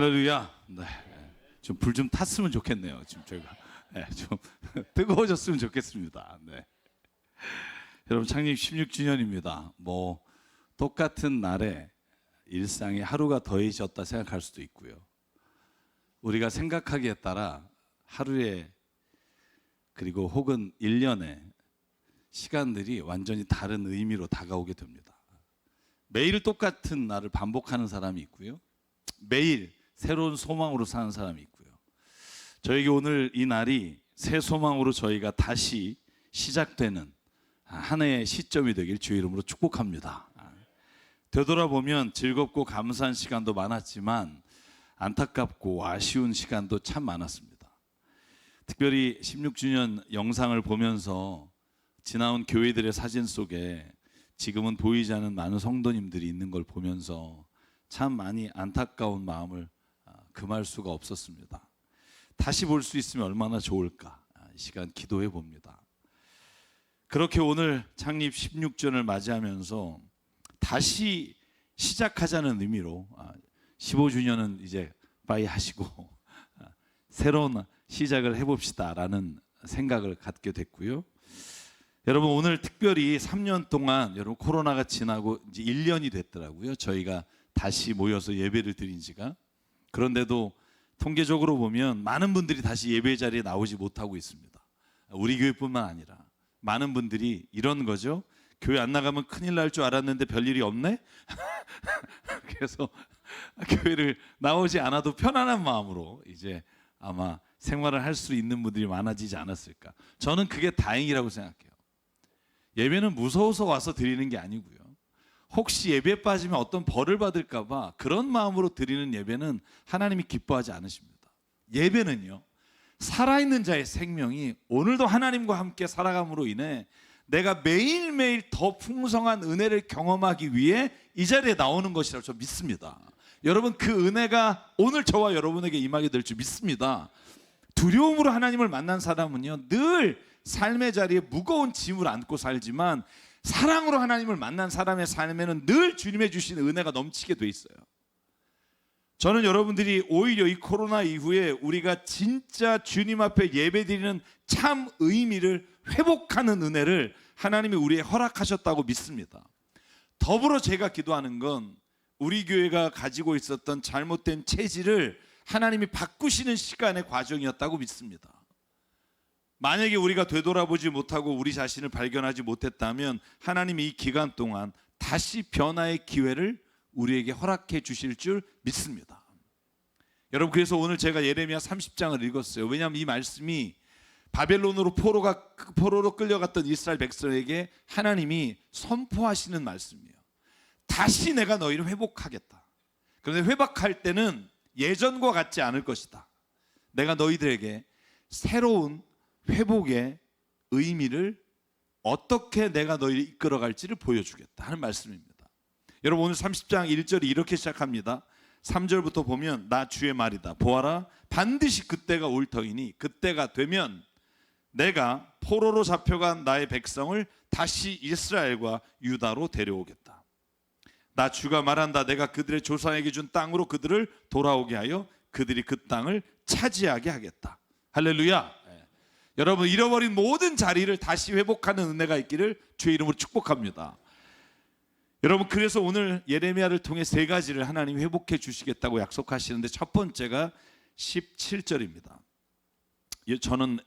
할렐루야. 네. 좀 불 좀 탔으면 좋겠네요. 지금 저희가 좀 뜨거워졌으면 좋겠습니다. 네. 여러분 창립 16주년입니다. 뭐 똑같은 날에 일상에 하루가 더해졌다 생각할 수도 있고요. 우리가 생각하기에 따라 하루에 그리고 혹은 1년에 시간들이 완전히 다른 의미로 다가오게 됩니다. 매일 똑같은 날을 반복하는 사람이 있고요. 매일 새로운 소망으로 사는 사람이 있고요. 저에게 오늘 이 날이 새 소망으로 저희가 다시 시작되는 한 해의 시점이 되길 주의 이름으로 축복합니다. 되돌아보면 즐겁고 감사한 시간도 많았지만 안타깝고 아쉬운 시간도 참 많았습니다. 특별히 16주년 영상을 보면서 지나온 교회들의 사진 속에 지금은 보이지 않는 많은 성도님들이 있는 걸 보면서 참 많이 안타까운 마음을 금할 수가 없었습니다. 다시 볼 수 있으면 얼마나 좋을까, 이 시간 기도해 봅니다. 그렇게 오늘 창립 16주년을 맞이하면서 다시 시작하자는 의미로 15주년은 이제 빠이 하시고 새로운 시작을 해봅시다라는 생각을 갖게 됐고요. 여러분 오늘 특별히 3년 동안 여러분 코로나가 지나고 이제 1년이 됐더라고요. 저희가 다시 모여서 예배를 드린 지가. 그런데도 통계적으로 보면 많은 분들이 다시 예배 자리에 나오지 못하고 있습니다. 우리 교회뿐만 아니라 많은 분들이 이런 거죠. 교회 안 나가면 큰일 날 줄 알았는데 별일이 없네. 그래서 교회를 나오지 않아도 편안한 마음으로 이제 아마 생활을 할 수 있는 분들이 많아지지 않았을까. 저는 그게 다행이라고 생각해요. 예배는 무서워서 와서 드리는 게 아니고요. 혹시 예배에 빠지면 어떤 벌을 받을까 봐 그런 마음으로 드리는 예배는 하나님이 기뻐하지 않으십니다. 예배는요, 살아있는 자의 생명이 오늘도 하나님과 함께 살아감으로 인해 내가 매일매일 더 풍성한 은혜를 경험하기 위해 이 자리에 나오는 것이라고 저 믿습니다. 여러분 그 은혜가 오늘 저와 여러분에게 임하게 될 줄 믿습니다. 두려움으로 하나님을 만난 사람은요 늘 삶의 자리에 무거운 짐을 안고 살지만 사랑으로 하나님을 만난 사람의 삶에는 늘 주님의 주신 은혜가 넘치게 돼 있어요. 저는 여러분들이 오히려 이 코로나 이후에 우리가 진짜 주님 앞에 예배드리는 참 의미를 회복하는 은혜를 하나님이 우리에 허락하셨다고 믿습니다. 더불어 제가 기도하는 건 우리 교회가 가지고 있었던 잘못된 체질을 하나님이 바꾸시는 시간의 과정이었다고 믿습니다. 만약에 우리가 되돌아보지 못하고 우리 자신을 발견하지 못했다면 하나님이 이 기간 동안 다시 변화의 기회를 우리에게 허락해 주실 줄 믿습니다. 여러분 그래서 오늘 제가 예레미야 30장을 읽었어요. 왜냐하면 이 말씀이 바벨론으로 포로로 끌려갔던 이스라엘 백성에게 하나님이 선포하시는 말씀이에요. 다시 내가 너희를 회복하겠다. 그런데 회복할 때는 예전과 같지 않을 것이다. 내가 너희들에게 새로운 회복의 의미를 어떻게 내가 너희를 이끌어갈지를 보여주겠다 하는 말씀입니다. 여러분 오늘 30장 1절이 이렇게 시작합니다. 3절부터 보면 나 주의 말이다. 보아라 반드시 그때가 올 터이니 그때가 되면 내가 포로로 잡혀간 나의 백성을 다시 이스라엘과 유다로 데려오겠다. 나 주가 말한다. 내가 그들의 조상에게 준 땅으로 그들을 돌아오게 하여 그들이 그 땅을 차지하게 하겠다. 할렐루야. 여러분 잃어버린 모든 자리를 다시 회복하는 은혜가 있기를 주의 이름으로 축복합니다. 여러분 그래서 오늘 예레미야를 통해 세 가지를 하나님이 회복해 주시겠다고 약속하시는데 첫 번째가 17절입니다. 저는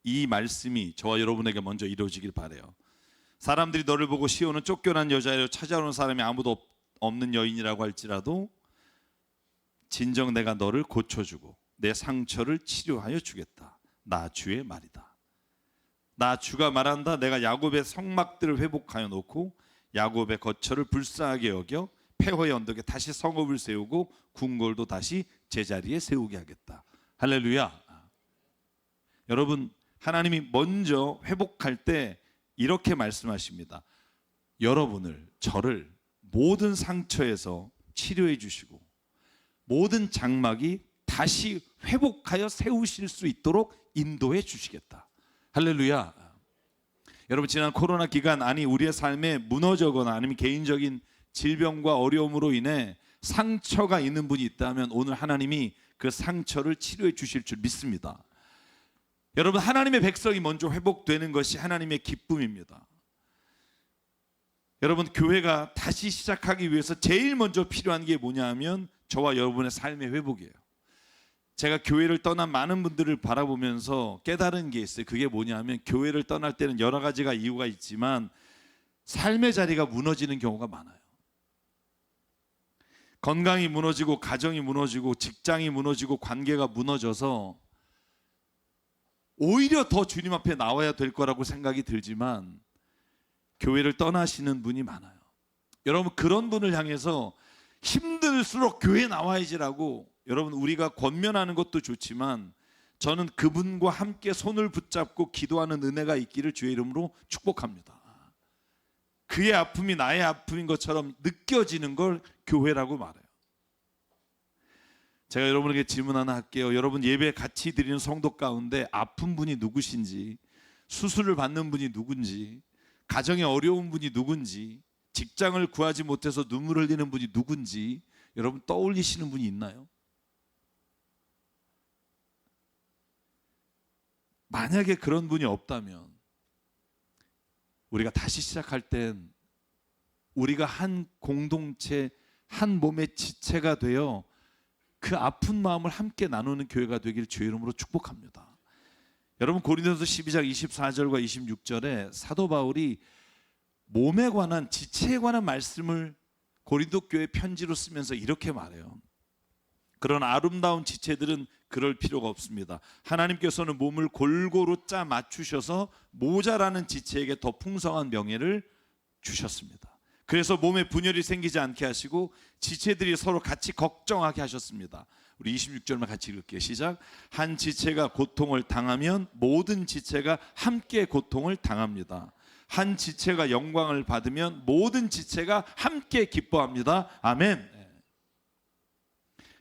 이 말씀이 저와 여러분에게 먼저 이루어지길 바라요. 사람들이 너를 보고 시온은 쫓겨난 여자여 찾아오는 사람이 아무도 없는 여인이라고 할지라도 진정 내가 너를 고쳐주고 내 상처를 치료하여 주겠다. 나 주의 말이다. 나 주가 말한다. 내가 야곱의 성막들을 회복하여 놓고 야곱의 거처를 불쌍하게 여겨 폐허의 언덕에 다시 성읍을 세우고 궁궐도 다시 제자리에 세우게 하겠다. 할렐루야. 여러분 하나님이 먼저 회복할 때 이렇게 말씀하십니다. 여러분을 저를 모든 상처에서 치료해 주시고 모든 장막이 다시 회복하여 세우실 수 있도록 인도해 주시겠다. 할렐루야. 여러분 지난 코로나 기간 우리의 삶에 무너져거나 아니면 개인적인 질병과 어려움으로 인해 상처가 있는 분이 있다면 오늘 하나님이 그 상처를 치료해 주실 줄 믿습니다. 여러분, 하나님의 백성이 먼저 회복되는 것이 하나님의 기쁨입니다. 여러분, 교회가 다시 시작하기 위해서 제일 먼저 필요한 게 뭐냐 하면 저와 여러분의 삶의 회복이에요. 제가 교회를 떠난 많은 분들을 바라보면서 깨달은 게 있어요. 그게 뭐냐 하면 교회를 떠날 때는 여러 가지가 이유가 있지만 삶의 자리가 무너지는 경우가 많아요. 건강이 무너지고 가정이 무너지고 직장이 무너지고 관계가 무너져서 오히려 더 주님 앞에 나와야 될 거라고 생각이 들지만 교회를 떠나시는 분이 많아요. 여러분, 그런 분을 향해서 힘들수록 교회에 나와야지라고 여러분, 우리가 권면하는 것도 좋지만 저는 그분과 함께 손을 붙잡고 기도하는 은혜가 있기를 주의 이름으로 축복합니다. 그의 아픔이 나의 아픔인 것처럼 느껴지는 걸 교회라고 말해요. 제가 여러분에게 질문 하나 할게요. 여러분, 예배 같이 드리는 성도 가운데 아픈 분이 누구신지, 수술을 받는 분이 누군지, 가정에 어려운 분이 누군지, 직장을 구하지 못해서 눈물 흘리는 분이 누군지 여러분 떠올리시는 분이 있나요? 만약에 그런 분이 없다면 우리가 다시 시작할 땐 우리가 한 공동체, 한 몸의 지체가 되어 그 아픈 마음을 함께 나누는 교회가 되기를 주의 이름으로 축복합니다. 여러분, 고린도서 12장 24절과 26절에 사도 바울이 몸에 관한, 지체에 관한 말씀을 고린도 교회 편지로 쓰면서 이렇게 말해요. 그런 아름다운 지체들은 그럴 필요가 없습니다. 하나님께서는 몸을 골고루 짜 맞추셔서 모자라는 지체에게 더 풍성한 명예를 주셨습니다. 그래서 몸에 분열이 생기지 않게 하시고 지체들이 서로 같이 걱정하게 하셨습니다. 우리 26절만 같이 읽을게요. 시작. 한 지체가 고통을 당하면 모든 지체가 함께 고통을 당합니다. 한 지체가 영광을 받으면 모든 지체가 함께 기뻐합니다. 아멘.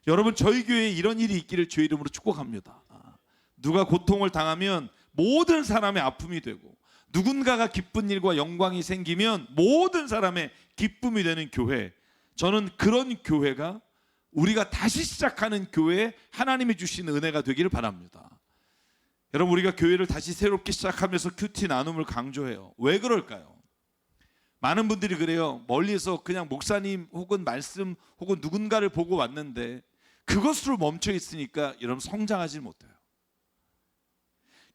여러분, 저희 교회에 이런 일이 있기를 주의 이름으로 축복합니다. 누가 고통을 당하면 모든 사람의 아픔이 되고 누군가가 기쁜 일과 영광이 생기면 모든 사람의 기쁨이 되는 교회, 저는 그런 교회가 우리가 다시 시작하는 교회에 하나님이 주신 은혜가 되기를 바랍니다. 여러분, 우리가 교회를 다시 새롭게 시작하면서 큐티 나눔을 강조해요. 왜 그럴까요? 많은 분들이 그래요. 멀리서 그냥 목사님 혹은 말씀 혹은 누군가를 보고 왔는데 그것으로 멈춰 있으니까 여러분 성장하지 못해요.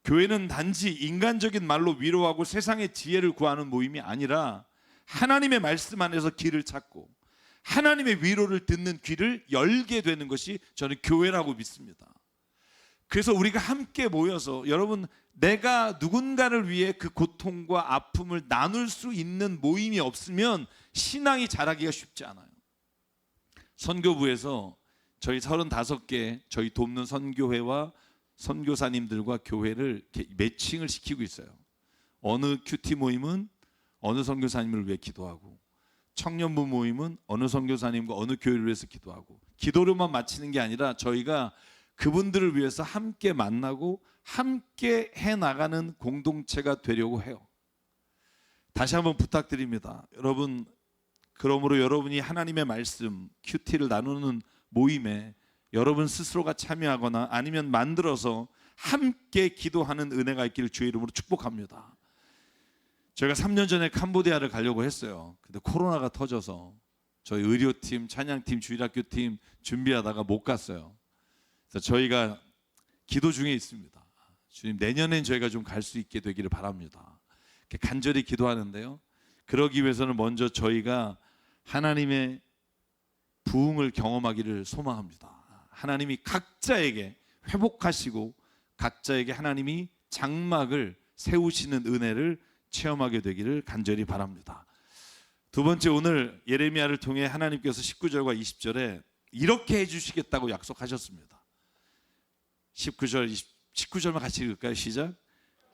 교회는 단지 인간적인 말로 위로하고 세상의 지혜를 구하는 모임이 아니라 하나님의 말씀 안에서 길을 찾고 하나님의 위로를 듣는 귀를 열게 되는 것이 저는 교회라고 믿습니다. 그래서 우리가 함께 모여서 여러분, 내가 누군가를 위해 그 고통과 아픔을 나눌 수 있는 모임이 없으면 신앙이 자라기가 쉽지 않아요. 선교부에서 저희 35개 저희 돕는 선교회와 선교사님들과 교회를 이렇게 매칭을 시키고 있어요. 어느 큐티 모임은 어느 선교사님을 위해 기도하고, 청년부 모임은 어느 선교사님과 어느 교회를 위해서 기도하고, 기도로만 마치는 게 아니라 저희가 그분들을 위해서 함께 만나고 함께 해나가는 공동체가 되려고 해요. 다시 한번 부탁드립니다. 여러분, 그러므로 여러분이 하나님의 말씀, 큐티를 나누는 모임에 여러분 스스로가 참여하거나 아니면 만들어서 함께 기도하는 은혜가 있기를 주의 이름으로 축복합니다. 저희가 3년 전에 캄보디아를 가려고 했어요. 근데 코로나가 터져서 저희 의료팀, 찬양팀, 주일학교팀 준비하다가 못 갔어요. 그래서 저희가 기도 중에 있습니다. 주님, 내년엔 저희가 좀 갈 수 있게 되기를 바랍니다. 이렇게 간절히 기도하는데요. 그러기 위해서는 먼저 저희가 하나님의 부흥을 경험하기를 소망합니다. 하나님이 각자에게 회복하시고 각자에게 하나님이 장막을 세우시는 은혜를 체험하게 되기를 간절히 바랍니다. 두 번째, 오늘 예레미야를 통해 하나님께서 19절과 20절에 이렇게 해주시겠다고 약속하셨습니다. 19절만 같이 읽을까요? 시작.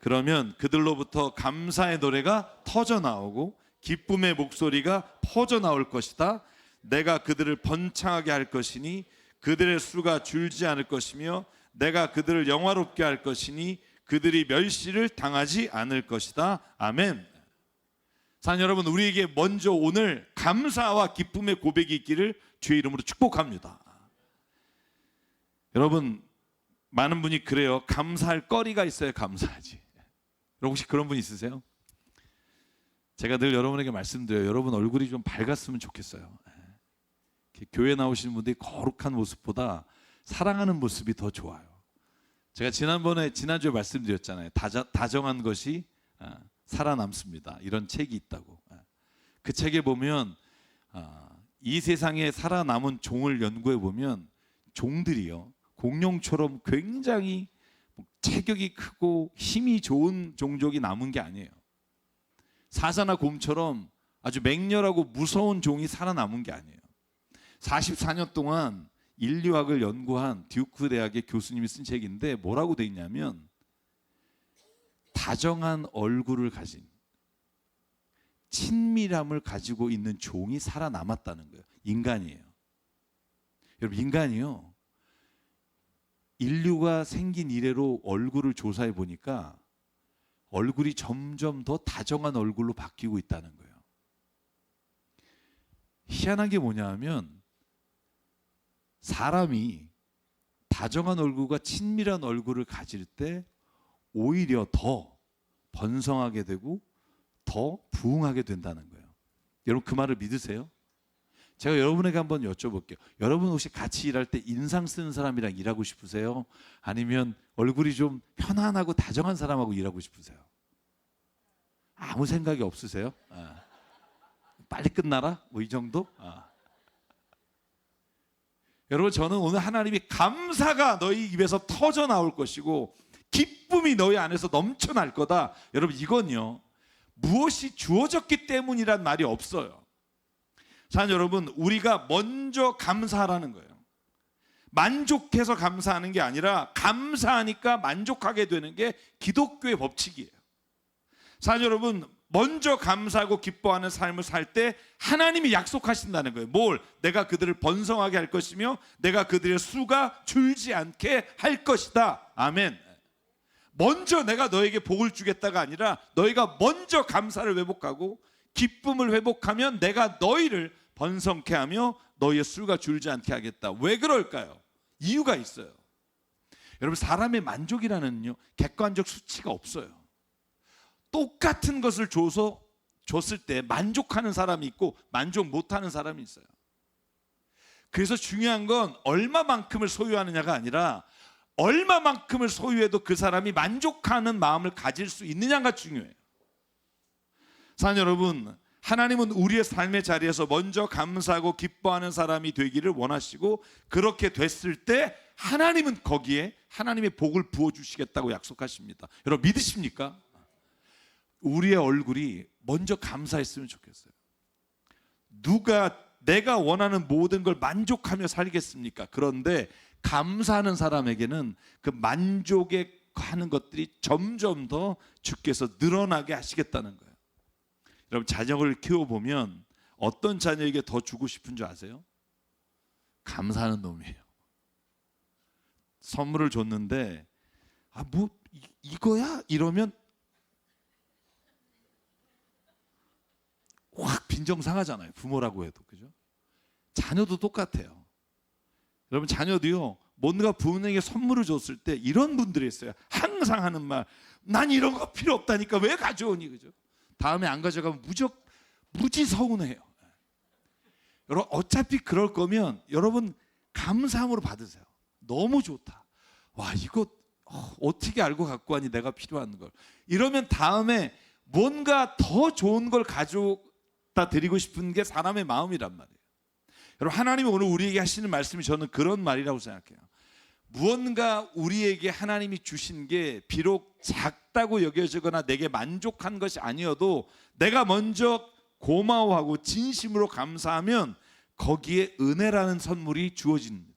그러면 그들로부터 감사의 노래가 터져 나오고 기쁨의 목소리가 퍼져 나올 것이다. 내가 그들을 번창하게 할 것이니 그들의 수가 줄지 않을 것이며 내가 그들을 영화롭게 할 것이니 그들이 멸시를 당하지 않을 것이다. 아멘. 사랑하는 여러분, 우리에게 먼저 오늘 감사와 기쁨의 고백이 있기를 주의 이름으로 축복합니다. 여러분, 많은 분이 그래요. 감사할 거리가 있어야 감사하지. 여러분 혹시 그런 분 있으세요? 제가 늘 여러분에게 말씀드려요. 여러분 얼굴이 좀 밝았으면 좋겠어요. 교회 나오시는 분들이 거룩한 모습보다 사랑하는 모습이 더 좋아요. 제가 지난주에 말씀드렸잖아요. 다정한 것이 살아남습니다. 이런 책이 있다고. 그 책에 보면 이 세상에 살아남은 종을 연구해 보면 종들이요, 공룡처럼 굉장히 체격이 크고 힘이 좋은 종족이 남은 게 아니에요. 사자나 곰처럼 아주 맹렬하고 무서운 종이 살아남은 게 아니에요. 44년 동안 인류학을 연구한 듀크 대학의 교수님이 쓴 책인데 뭐라고 돼 있냐면 다정한 얼굴을 가진, 친밀함을 가지고 있는 종이 살아남았다는 거예요. 인간이에요. 여러분, 인간이요, 인류가 생긴 이래로 얼굴을 조사해 보니까 얼굴이 점점 더 다정한 얼굴로 바뀌고 있다는 거예요. 희한한 게 뭐냐 하면 사람이 다정한 얼굴과 친밀한 얼굴을 가질 때 오히려 더 번성하게 되고 더 부흥하게 된다는 거예요. 여러분 그 말을 믿으세요? 제가 여러분에게 한번 여쭤볼게요. 여러분 혹시 같이 일할 때 인상 쓰는 사람이랑 일하고 싶으세요? 아니면 얼굴이 좀 편안하고 다정한 사람하고 일하고 싶으세요? 아무 생각이 없으세요? 빨리 끝나라? 뭐 이 정도? 여러분, 저는 오늘 하나님이 감사가 너희 입에서 터져 나올 것이고 기쁨이 너희 안에서 넘쳐날 거다. 여러분, 이건요, 무엇이 주어졌기 때문이란 말이 없어요. 자, 여러분, 우리가 먼저 감사하라는 거예요. 만족해서 감사하는 게 아니라 감사하니까 만족하게 되는 게 기독교의 법칙이에요. 자, 여러분, 먼저 감사하고 기뻐하는 삶을 살 때 하나님이 약속하신다는 거예요. 뭘? 내가 그들을 번성하게 할 것이며 내가 그들의 수가 줄지 않게 할 것이다. 아멘. 먼저 내가 너에게 복을 주겠다가 아니라 너희가 먼저 감사를 회복하고 기쁨을 회복하면 내가 너희를 번성케 하며 너희의 수가 줄지 않게 하겠다. 왜 그럴까요? 이유가 있어요. 여러분, 사람의 만족이라는요, 객관적 수치가 없어요. 똑같은 것을 줬을 때 만족하는 사람이 있고 만족 못하는 사람이 있어요. 그래서 중요한 건 얼마만큼을 소유하느냐가 아니라 얼마만큼을 소유해도 그 사람이 만족하는 마음을 가질 수 있느냐가 중요해요. 사랑하는 여러분, 하나님은 우리의 삶의 자리에서 먼저 감사하고 기뻐하는 사람이 되기를 원하시고 그렇게 됐을 때 하나님은 거기에 하나님의 복을 부어주시겠다고 약속하십니다. 여러분 믿으십니까? 우리의 얼굴이 먼저 감사했으면 좋겠어요. 누가 내가 원하는 모든 걸 만족하며 살겠습니까? 그런데 감사하는 사람에게는 그 만족에 하는 것들이 점점 더 주께서 늘어나게 하시겠다는 거예요. 여러분, 자녀를 키워보면 어떤 자녀에게 더 주고 싶은 줄 아세요? 감사하는 놈이에요. 선물을 줬는데 이거야? 이러면 확 빈정상하잖아요. 부모라고 해도. 그죠? 자녀도 똑같아요. 여러분, 자녀도요, 뭔가 부모에게 선물을 줬을 때 이런 분들이 있어요. 항상 하는 말, 난 이런 거 필요 없다니까 왜 가져오니? 그죠? 다음에 안 가져가면 무지 서운해요. 여러분, 어차피 그럴 거면 여러분 감사함으로 받으세요. 너무 좋다. 와, 이거 어떻게 알고 갖고 왔니? 내가 필요한 걸. 이러면 다음에 뭔가 더 좋은 걸 가져다 드리고 싶은 게 사람의 마음이란 말이에요. 여러분, 하나님이 오늘 우리에게 하시는 말씀이 저는 그런 말이라고 생각해요. 무언가 우리에게 하나님이 주신 게 비록 작다고 여겨지거나 내게 만족한 것이 아니어도 내가 먼저 고마워하고 진심으로 감사하면 거기에 은혜라는 선물이 주어집니다.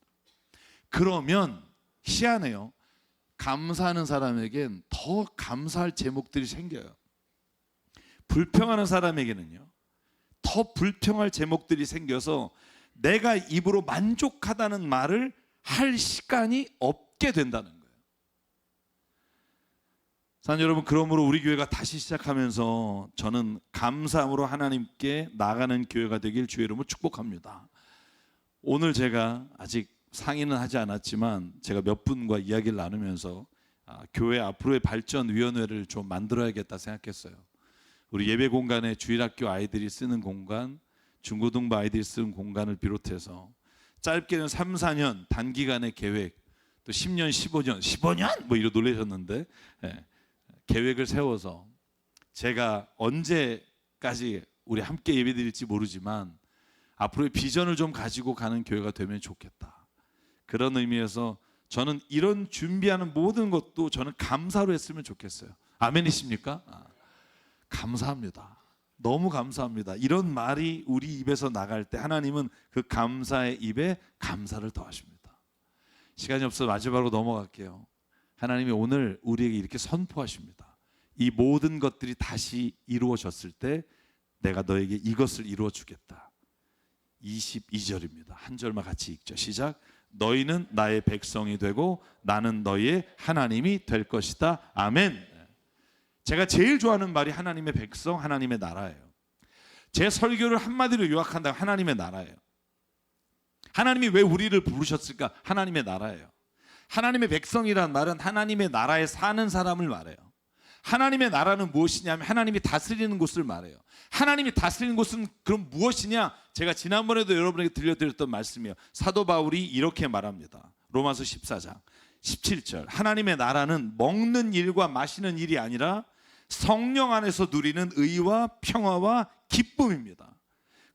그러면 희한해요. 감사하는 사람에겐 더 감사할 제목들이 생겨요. 불평하는 사람에게는요, 더 불평할 제목들이 생겨서 내가 입으로 만족하다는 말을 할 시간이 없게 된다는 거예요. 사랑하는 여러분, 그러므로 우리 교회가 다시 시작하면서 저는 감사함으로 하나님께 나가는 교회가 되길 주의 이름으로 축복합니다. 오늘 제가 아직 상의는 하지 않았지만 제가 몇 분과 이야기를 나누면서 교회 앞으로의 발전위원회를 좀 만들어야겠다 생각했어요. 우리 예배 공간에 주일학교 아이들이 쓰는 공간, 중고등부 아이들이 쓰는 공간을 비롯해서 짧게는 3, 4년 단기간의 계획, 또 10년, 15년 뭐 이러 놀라셨는데 계획을 세워서 제가 언제까지 우리 함께 예배드릴지 모르지만 앞으로의 비전을 좀 가지고 가는 교회가 되면 좋겠다. 그런 의미에서 저는 이런 준비하는 모든 것도 저는 감사로 했으면 좋겠어요. 아멘이십니까? 감사합니다. 너무 감사합니다. 이런 말이 우리 입에서 나갈 때 하나님은 그 감사의 입에 감사를 더하십니다. 시간이 없어서 마지막으로 넘어갈게요. 하나님이 오늘 우리에게 이렇게 선포하십니다. 이 모든 것들이 다시 이루어졌을 때 내가 너에게 이것을 이루어 주겠다. 22절입니다. 한 절만 같이 읽죠. 시작. 너희는 나의 백성이 되고 나는 너희의 하나님이 될 것이다. 아멘. 제가 제일 좋아하는 말이 하나님의 백성, 하나님의 나라예요. 제 설교를 한마디로 요약한다면 하나님의 나라예요. 하나님이 왜 우리를 부르셨을까? 하나님의 나라예요. 하나님의 백성이란 말은 하나님의 나라에 사는 사람을 말해요. 하나님의 나라는 무엇이냐면 하나님이 다스리는 곳을 말해요. 하나님이 다스리는 곳은 그럼 무엇이냐? 제가 지난번에도 여러분에게 들려드렸던 말씀이에요. 사도 바울이 이렇게 말합니다. 로마서 14장 17절. 하나님의 나라는 먹는 일과 마시는 일이 아니라 성령 안에서 누리는 의와 평화와 기쁨입니다.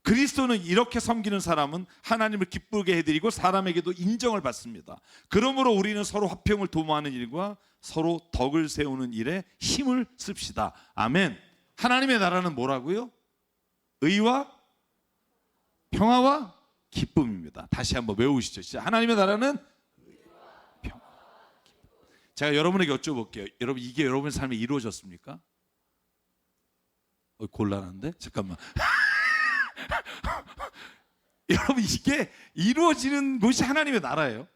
그리스도는 이렇게 섬기는 사람은 하나님을 기쁘게 해드리고 사람에게도 인정을 받습니다. 그러므로 우리는 서로 화평을 도모하는 일과 서로 덕을 세우는 일에 힘을 씁시다. 아멘. 하나님의 나라는 뭐라고요? 의와 평화와 기쁨입니다. 다시 한번 외우시죠. 진짜 하나님의 나라는 의와 평화, 기쁨. 제가 여러분에게 여쭤볼게요. 여러분, 이게 여러분의 삶에 이루어졌습니까? 곤란한데? 잠깐만. 여러분, 이게 이루어지는 곳이 하나님의 나라예요.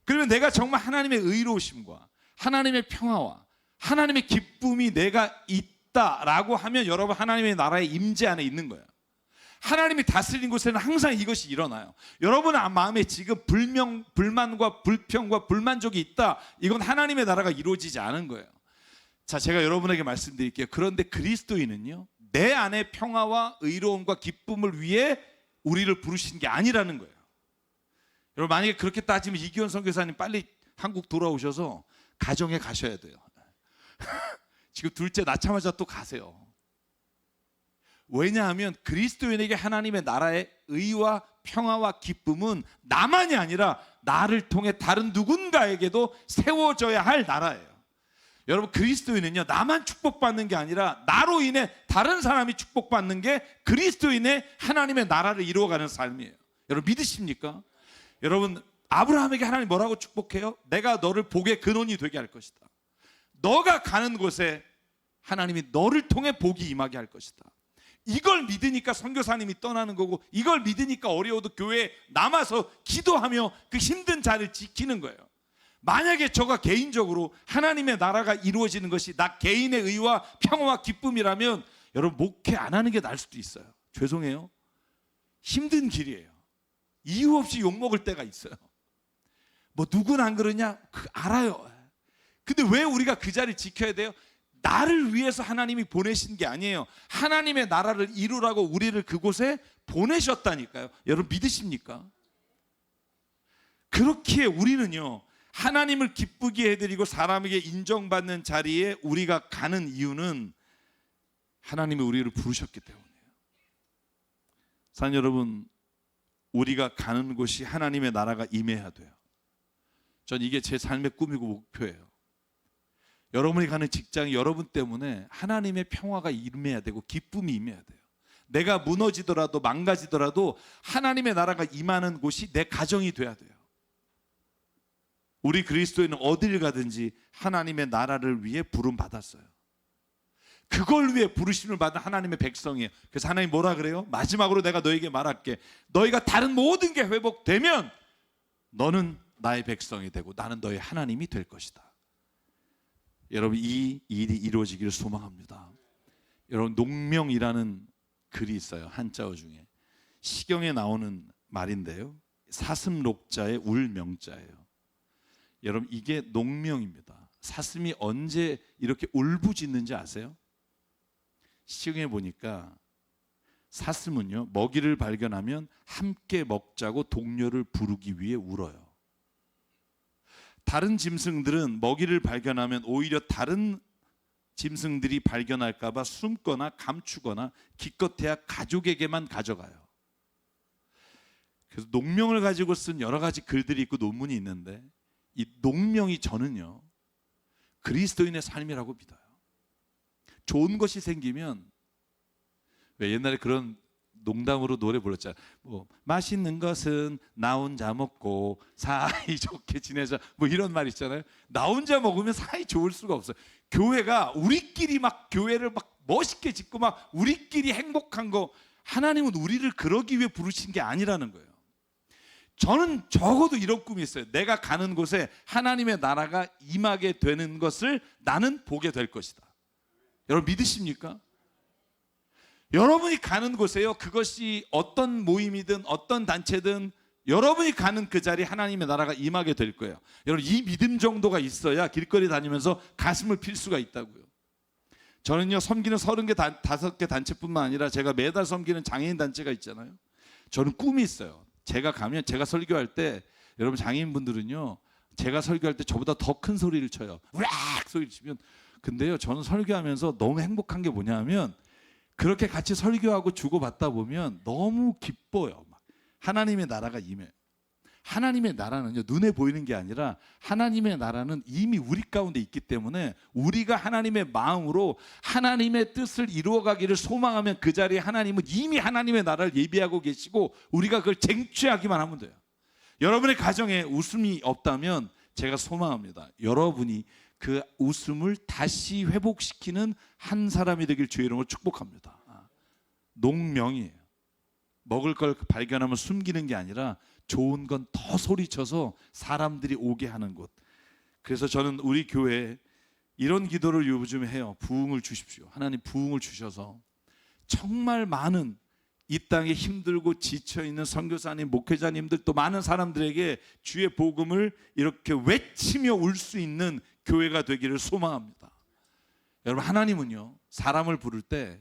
그러면 내가 정말 하나님의 의로우심과 하나님의 평화와 하나님의 기쁨이 내가 있다라고 하면 여러분 하나님의 나라의 임재 안에 있는 거예요. 하나님이 다스리는 곳에는 항상 이것이 일어나요. 여러분의 마음에 지금 불만과 불평과 불만족이 있다. 이건 하나님의 나라가 이루어지지 않은 거예요. 자, 제가 여러분에게 말씀드릴게요. 그런데 그리스도인은요, 내 안에 평화와 의로움과 기쁨을 위해 우리를 부르신 게 아니라는 거예요. 여러분, 만약에 그렇게 따지면 이기원 선교사님 빨리 한국 돌아오셔서 가정에 가셔야 돼요. 지금 둘째 낳자마자 또 가세요. 왜냐하면 그리스도인에게 하나님의 나라의 의와 평화와 기쁨은 나만이 아니라 나를 통해 다른 누군가에게도 세워져야 할 나라예요. 여러분, 그리스도인은요, 나만 축복받는 게 아니라 나로 인해 다른 사람이 축복받는 게 그리스도인의 하나님의 나라를 이루어가는 삶이에요. 여러분, 믿으십니까? 여러분, 아브라함에게 하나님 뭐라고 축복해요? 내가 너를 복의 근원이 되게 할 것이다. 너가 가는 곳에 하나님이 너를 통해 복이 임하게 할 것이다. 이걸 믿으니까 선교사님이 떠나는 거고, 이걸 믿으니까 어려워도 교회에 남아서 기도하며 그 힘든 자리를 지키는 거예요. 만약에 저가 개인적으로 하나님의 나라가 이루어지는 것이 나 개인의 의와 평화와 기쁨이라면 여러분, 목회 안 하는 게 나을 수도 있어요. 죄송해요. 힘든 길이에요. 이유 없이 욕먹을 때가 있어요. 뭐 누구는 안 그러냐? 알아요. 근데 왜 우리가 그 자리를 지켜야 돼요? 나를 위해서 하나님이 보내신 게 아니에요. 하나님의 나라를 이루라고 우리를 그곳에 보내셨다니까요. 여러분, 믿으십니까? 그렇기에 우리는요, 하나님을 기쁘게 해드리고 사람에게 인정받는 자리에 우리가 가는 이유는 하나님이 우리를 부르셨기 때문이에요. 사랑하는 여러분, 우리가 가는 곳이 하나님의 나라가 임해야 돼요. 전 이게 제 삶의 꿈이고 목표예요. 여러분이 가는 직장이 여러분 때문에 하나님의 평화가 임해야 되고 기쁨이 임해야 돼요. 내가 무너지더라도 망가지더라도 하나님의 나라가 임하는 곳이 내 가정이 돼야 돼요. 우리 그리스도인은 어딜 가든지 하나님의 나라를 위해 부름 받았어요. 그걸 위해 부르심을 받은 하나님의 백성이에요. 그래서 하나님 뭐라 그래요? 마지막으로 내가 너에게 말할게. 너희가 다른 모든 게 회복되면 너는 나의 백성이 되고 나는 너의 하나님이 될 것이다. 여러분 이 일이 이루어지기를 소망합니다. 여러분 농명이라는 글이 있어요. 한자어 중에 시경에 나오는 말인데요. 사슴록자의 울명자예요. 여러분 이게 농명입니다. 사슴이 언제 이렇게 울부짖는지 아세요? 시경에 보니까 사슴은요 먹이를 발견하면 함께 먹자고 동료를 부르기 위해 울어요. 다른 짐승들은 먹이를 발견하면 오히려 다른 짐승들이 발견할까 봐 숨거나 감추거나 기껏해야 가족에게만 가져가요. 그래서 농명을 가지고 쓴 여러 가지 글들이 있고 논문이 있는데 이 농명이 저는요 그리스도인의 삶이라고 믿어요. 좋은 것이 생기면 왜 옛날에 그런 농담으로 노래 불렀잖아요. 뭐 맛있는 것은 나 혼자 먹고 사이좋게 지내자 뭐 이런 말 있잖아요. 나 혼자 먹으면 사이 좋을 수가 없어요. 교회가 우리끼리 막 교회를 막 멋있게 짓고 막 우리끼리 행복한 거 하나님은 우리를 그러기 위해 부르신 게 아니라는 거예요. 저는 적어도 이런 꿈이 있어요. 내가 가는 곳에 하나님의 나라가 임하게 되는 것을 나는 보게 될 것이다. 여러분 믿으십니까? 여러분이 가는 곳에요. 그것이 어떤 모임이든 어떤 단체든 여러분이 가는 그 자리에 하나님의 나라가 임하게 될 거예요. 여러분 이 믿음 정도가 있어야 길거리 다니면서 가슴을 필 수가 있다고요. 저는요 섬기는 35개 단체뿐만 아니라 제가 매달 섬기는 장애인 단체가 있잖아요. 저는 꿈이 있어요. 제가 가면 제가 설교할 때 여러분 장애인분들은요 제가 설교할 때 저보다 더 큰 소리를 쳐요. 으악 소리를 치면 근데요 저는 설교하면서 너무 행복한 게 뭐냐면 그렇게 같이 설교하고 주고받다 보면 너무 기뻐요. 하나님의 나라가 임해요. 하나님의 나라는요 눈에 보이는 게 아니라 하나님의 나라는 이미 우리 가운데 있기 때문에 우리가 하나님의 마음으로 하나님의 뜻을 이루어가기를 소망하면 그 자리에 하나님은 이미 하나님의 나라를 예비하고 계시고 우리가 그걸 쟁취하기만 하면 돼요. 여러분의 가정에 웃음이 없다면 제가 소망합니다. 여러분이 그 웃음을 다시 회복시키는 한 사람이 되길 주의 이름으로 축복합니다. 농명이에요. 먹을 걸 발견하면 숨기는 게 아니라 좋은 건 더 소리쳐서 사람들이 오게 하는 곳. 그래서 저는 우리 교회에 이런 기도를 요즘 해요. 부흥을 주십시오. 하나님 부흥을 주셔서 정말 많은 이 땅에 힘들고 지쳐있는 선교사님, 목회자님들 또 많은 사람들에게 주의 복음을 이렇게 외치며 울 수 있는 교회가 되기를 소망합니다. 여러분 하나님은요 사람을 부를 때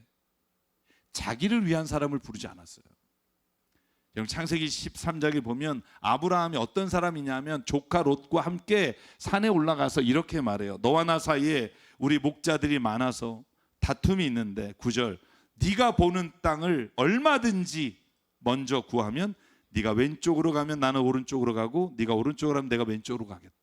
자기를 위한 사람을 부르지 않았어요. 여러분 창세기 13장에 보면 아브라함이 어떤 사람이냐면 조카 롯과 함께 산에 올라가서 이렇게 말해요. 너와 나 사이에 우리 목자들이 많아서 다툼이 있는데 9절 네가 보는 땅을 얼마든지 먼저 구하면 네가 왼쪽으로 가면 나는 오른쪽으로 가고 네가 오른쪽으로 가면 내가 왼쪽으로 가겠다.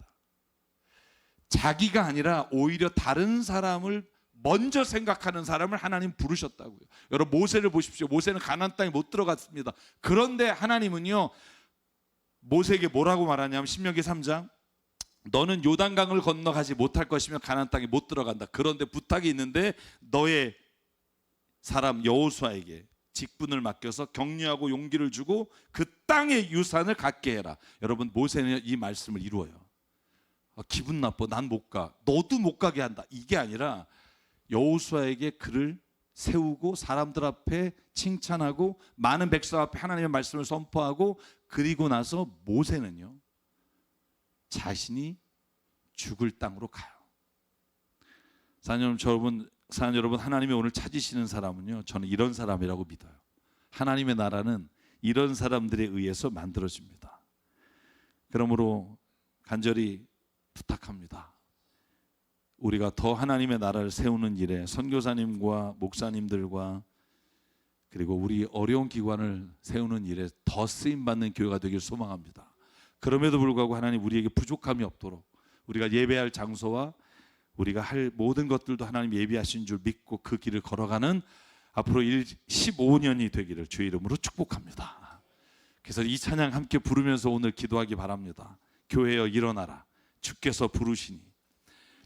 자기가 아니라 오히려 다른 사람을 먼저 생각하는 사람을 하나님 부르셨다고요. 여러분 모세를 보십시오. 모세는 가나안 땅에 못 들어갔습니다. 그런데 하나님은요 모세에게 뭐라고 말하냐면 신명기 3장 너는 요단강을 건너가지 못할 것이며 가나안 땅에 못 들어간다. 그런데 부탁이 있는데 너의 사람 여호수아에게 직분을 맡겨서 격려하고 용기를 주고 그 땅의 유산을 갖게 해라. 여러분 모세는 이 말씀을 이루어요. 기분 나빠. 난 못 가. 너도 못 가게 한다. 이게 아니라 여호수아에게 그를 세우고 사람들 앞에 칭찬하고 많은 백성 앞에 하나님의 말씀을 선포하고 그리고 나서 모세는요 자신이 죽을 땅으로 가요. 사랑 여러분 하나님이 오늘 찾으시는 사람은요 저는 이런 사람이라고 믿어요. 하나님의 나라는 이런 사람들에 의해서 만들어집니다. 그러므로 간절히 부탁합니다. 우리가 더 하나님의 나라를 세우는 일에 선교사님과 목사님들과 그리고 우리 어려운 기관을 세우는 일에 더 쓰임받는 교회가 되길 소망합니다. 그럼에도 불구하고 하나님 우리에게 부족함이 없도록 우리가 예배할 장소와 우리가 할 모든 것들도 하나님 예비하신 줄 믿고 그 길을 걸어가는 앞으로 15년이 되기를 주의 이름으로 축복합니다. 그래서 이 찬양 함께 부르면서 오늘 기도하기 바랍니다. 교회여 일어나라. 주께서 부르시니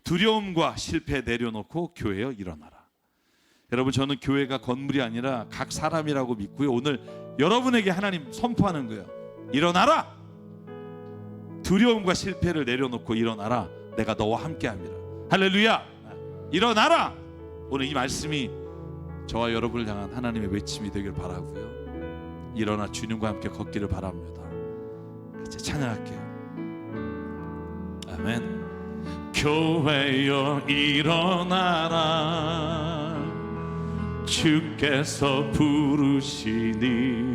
두려움과 실패 내려놓고 교회여 일어나라. 여러분 저는 교회가 건물이 아니라 각 사람이라고 믿고요. 오늘 여러분에게 하나님 선포하는 거예요. 일어나라. 두려움과 실패를 내려놓고 일어나라. 내가 너와 함께함이라. 할렐루야. 일어나라. 오늘 이 말씀이 저와 여러분을 향한 하나님의 외침이 되길 바라고요. 일어나 주님과 함께 걷기를 바랍니다. 같이 찬양할게요. 아멘. 교회여 일어나라, 주께서 부르시니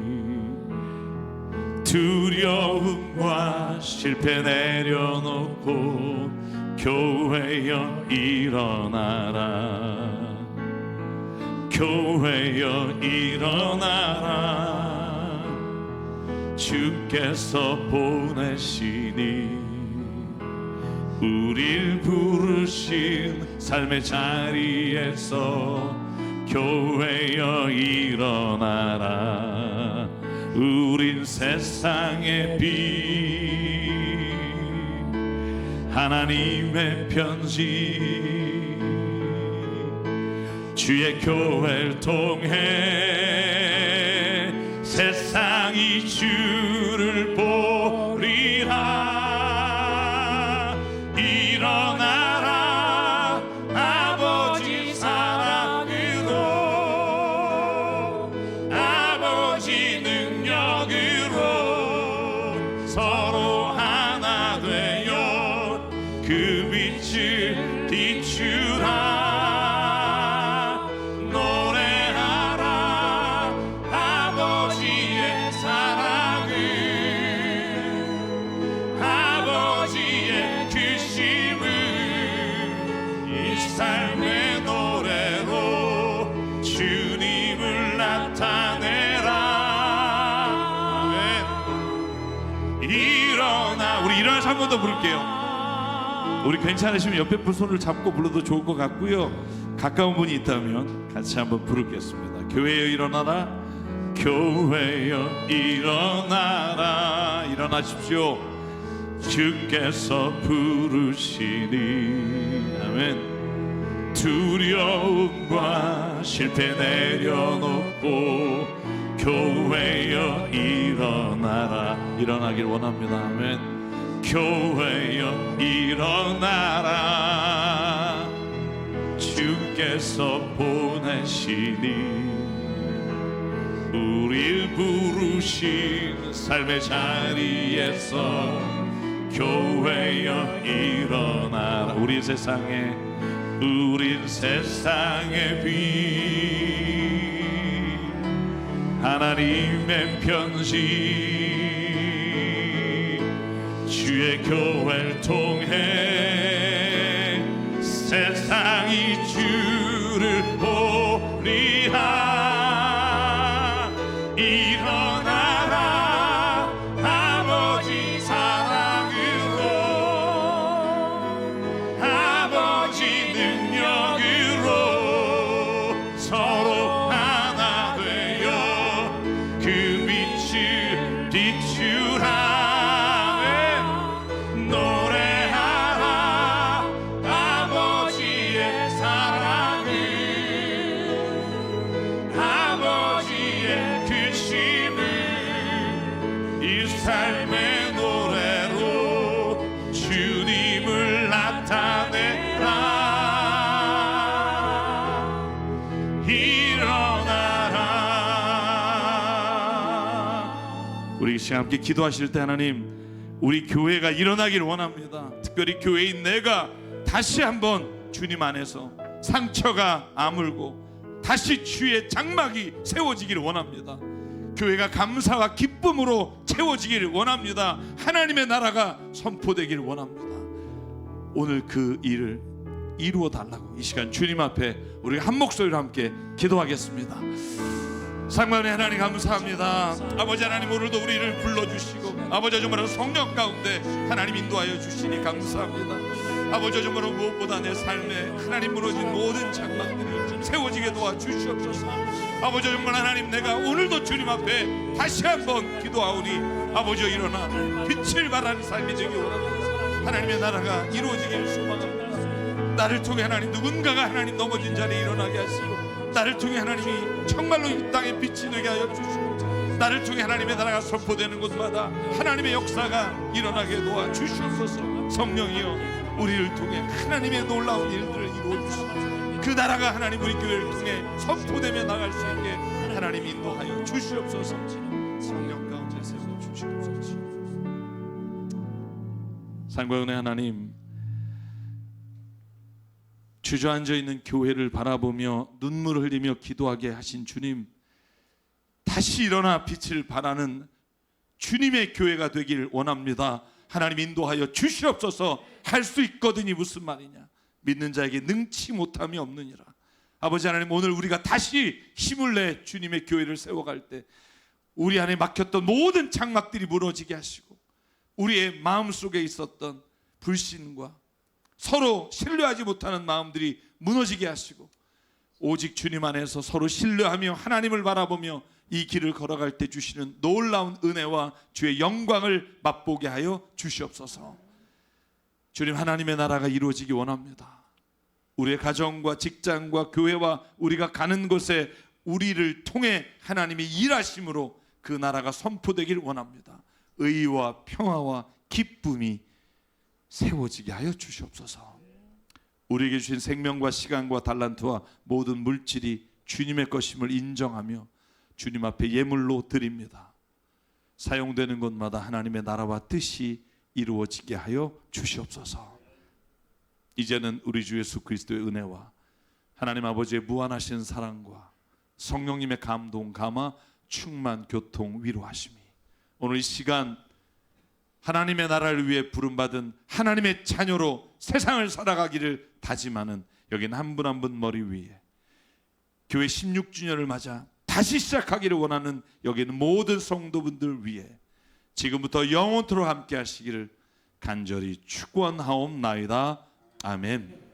두려움과 실패 내려놓고 교회여 일어나라, 교회여 일어나라, 주께서 보내시니 우릴 부르신 삶의 자리에서 교회여 일어나라. 우린 세상의 빛, 하나님의 편지, 주의 교회를 통해 세상이 주를 보리라. 일어나라, 아버지 사랑으로, 아버지 능력으로 서로 하나 되어 그 빛을 비추라. 노래하라 아버지의 사랑을, 아버지의 kü심을 이 삶의 노래로 주님을 나타내라. 아멘. 일어나. 우리 일어나서 한 번 더 부를게요. 우리 괜찮으시면 옆에 분 손을 잡고 불러도 좋을 것 같고요. 가까운 분이 있다면 같이 한번 부르겠습니다. 교회여 일어나라, 교회여 일어나라. 일어나십시오. 주께서 부르시니. 아멘. 두려움과 실패 내려놓고 교회여 일어나라. 일어나길 원합니다. 아멘. 교회여 일어나라, 주께서 보내시니 우릴 부르신 삶의 자리에서 교회여 일어나라. 우리 세상에, 우린 세상의 빛, 하나님의 편지, 주의 교회를 통해 세상이 주를 보리라. 일어나라, 아버지 사랑으로, 아버지 능력으로 서로 하나 되어 그 빛을 비추라. 삶의 노래로 주님을 나타내라. 일어나라. 우리 시간 함께 기도하실 때 하나님, 우리 교회가 일어나길 원합니다. 특별히 교회인 내가 다시 한번 주님 안에서 상처가 아물고 다시 주의 장막이 세워지기를 원합니다. 교회가 감사와 기쁨으로 채워지기를 원합니다. 하나님의 나라가 선포되기를 원합니다. 오늘 그 일을 이루어 달라고 이 시간 주님 앞에 우리 한 목소리로 함께 기도하겠습니다. 상만의 하나님 감사합니다. 아버지 하나님, 오늘도 우리를 불러주시고 아버지 정말로 성령 가운데 하나님 인도하여 주시니 감사합니다. 아버지 정말로 무엇보다 내 삶에 하나님 무너진 모든 장막들이 세워지게 도와주시옵소서. 아버지 정말 하나님, 내가 오늘도 주님 앞에 다시 한번 기도하오니 아버지 일어나 빛을 발하는 삶이 되기 원합니다. 하나님의 나라가 이루어지기를 소망합니다. 나를 통해 하나님 누군가가 하나님 넘어진 자리에 일어나게 하시고, 나를 통해 하나님이 정말로 이 땅에 빛이 되게 하여 주시고, 나를 통해 하나님의 나라가 선포되는 곳마다 하나님의 역사가 일어나게 도와주시옵소서. 성령이여 우리를 통해 하나님의 놀라운 일들을 이루어 주시고 그 나라가 하나님 우리 교회를 통해 선포되며 나갈 수 있게 하나님 인도하여 주시옵소서. 성령 가운데 세워 주시옵소서. 삶과 은혜 하나님, 주저앉아 있는 교회를 바라보며 눈물을 흘리며 기도하게 하신 주님, 다시 일어나 빛을 발하는 주님의 교회가 되길 원합니다. 하나님 인도하여 주시옵소서. 할 수 있거든이 무슨 말이냐. 믿는 자에게 능치 못함이 없느니라. 아버지 하나님, 오늘 우리가 다시 힘을 내 주님의 교회를 세워갈 때 우리 안에 막혔던 모든 장막들이 무너지게 하시고 우리의 마음속에 있었던 불신과 서로 신뢰하지 못하는 마음들이 무너지게 하시고 오직 주님 안에서 서로 신뢰하며 하나님을 바라보며 이 길을 걸어갈 때 주시는 놀라운 은혜와 주의 영광을 맛보게 하여 주시옵소서. 주님, 하나님의 나라가 이루어지기 원합니다. 우리의 가정과 직장과 교회와 우리가 가는 곳에 우리를 통해 하나님이 일하심으로 그 나라가 선포되길 원합니다. 의와 평화와 기쁨이 세워지게 하여 주시옵소서. 우리에게 주신 생명과 시간과 달란트와 모든 물질이 주님의 것임을 인정하며 주님 앞에 예물로 드립니다. 사용되는 곳마다 하나님의 나라와 뜻이 이루어지게 하여 주시옵소서. 이제는 우리 주 예수 그리스도의 은혜와 하나님 아버지의 무한하신 사랑과 성령님의 감동, 감화, 충만, 교통, 위로하심이 오늘 이 시간 하나님의 나라를 위해 부름받은 하나님의 자녀로 세상을 살아가기를 다짐하는 여기는 한 분 한 분 머리 위에 교회 16주년을 맞아 다시 시작하기를 원하는 여기는 모든 성도분들 위해 지금부터 영원토록 함께 하시기를 간절히 축원하옵나이다. 아멘.